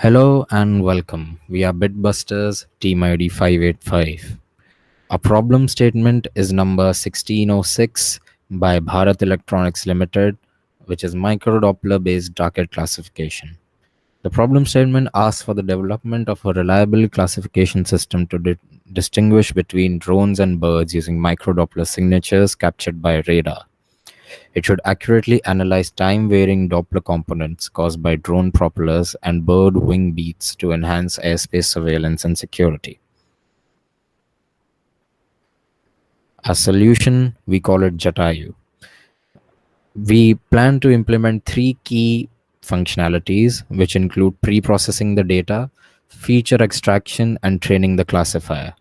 Hello and welcome. We are Bitbusters, Team ID 585. Our problem statement is number 1606 by Bharat Electronics Limited, which is micro Doppler based target classification. The problem statement asks for the development of a reliable classification system to distinguish between drones and birds using micro Doppler signatures captured by radar. It should accurately analyze time-varying Doppler components caused by drone propellers and bird wing beats to enhance airspace surveillance and security. As solution, we call it Jataayu. We plan to implement three key functionalities, which include pre-processing the data, feature extraction, and training the classifier.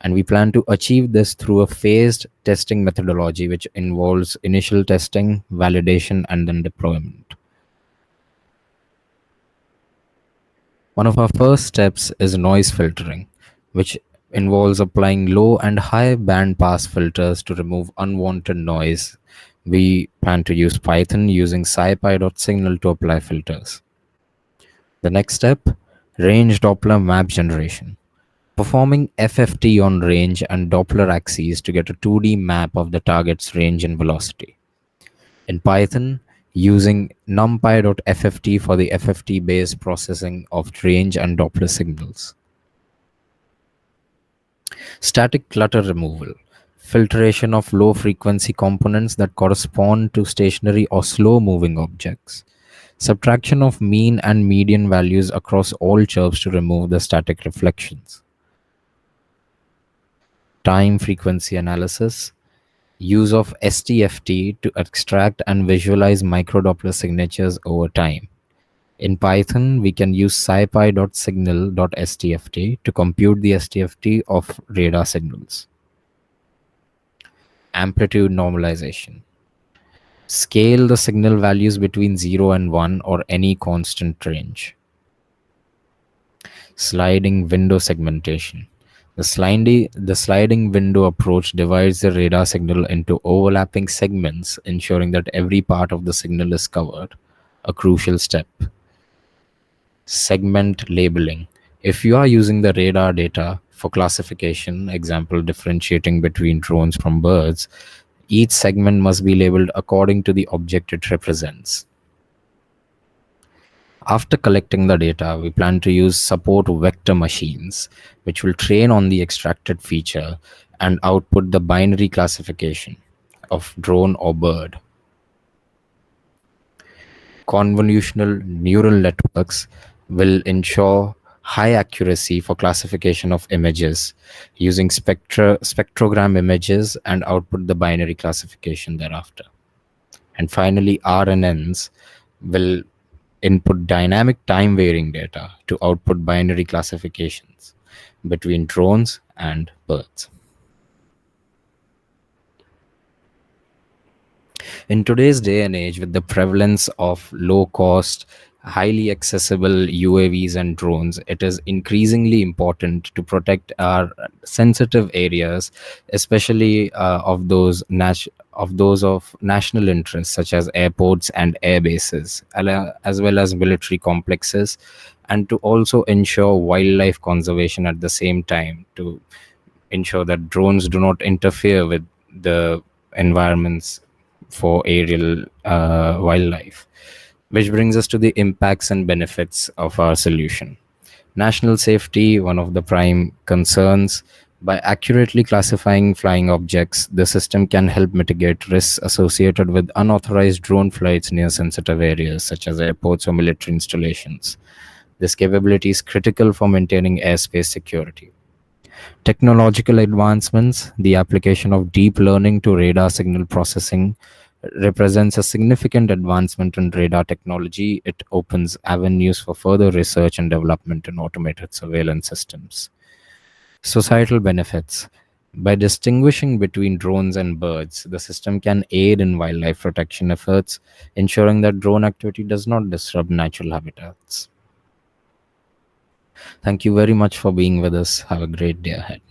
And we plan to achieve this through a phased testing methodology, which involves initial testing, validation, and then deployment. One of our first steps is noise filtering, which involves applying low and high band pass filters to remove unwanted noise. We plan to use Python using scipy.signal to apply filters. The next step, range Doppler map generation. Performing FFT on range and Doppler axes to get a 2D map of the target's range and velocity. In Python, using numpy.fft for the FFT-based processing of range and Doppler signals. Static clutter removal. Filtration of low-frequency components that correspond to stationary or slow-moving objects. Subtraction of mean and median values across all chirps to remove the static reflections. Time frequency analysis. Use of STFT to extract and visualize microdoppler signatures over time. In Python, we can use scipy.signal.stft to compute the STFT of radar signals. Amplitude normalization. Scale the signal values between 0 and 1 or any constant range. Sliding window segmentation. The sliding window approach divides the radar signal into overlapping segments, ensuring that every part of the signal is covered, a crucial step. Segment labeling. If you are using the radar data for classification, example differentiating between drones from birds, each segment must be labeled according to the object it represents. After collecting the data, we plan to use support vector machines, which will train on the extracted feature and output the binary classification of drone or bird. Convolutional neural networks will ensure high accuracy for classification of images using spectrogram images and output the binary classification thereafter. And finally, RNNs will input dynamic time varying data to output binary classifications between drones and birds. In today's day and age, with the prevalence of low cost, highly accessible UAVs and drones, it is increasingly important to protect our sensitive areas, especially of those of national interest, such as airports and air bases, as well as military complexes, and to also ensure wildlife conservation at the same time, to ensure that drones do not interfere with the environments for aerial wildlife. Which brings us to the impacts and benefits of our solution. National safety, one of the prime concerns. By accurately classifying flying objects, the system can help mitigate risks associated with unauthorized drone flights near sensitive areas, such as airports or military installations. This capability is critical for maintaining airspace security. Technological advancements, the application of deep learning to radar signal processing represents a significant advancement in radar technology. It opens avenues for further research and development in automated surveillance systems. Societal benefits. By distinguishing between drones and birds, the system can aid in wildlife protection efforts, ensuring that drone activity does not disrupt natural habitats. Thank you very much for being with us. Have a great day ahead.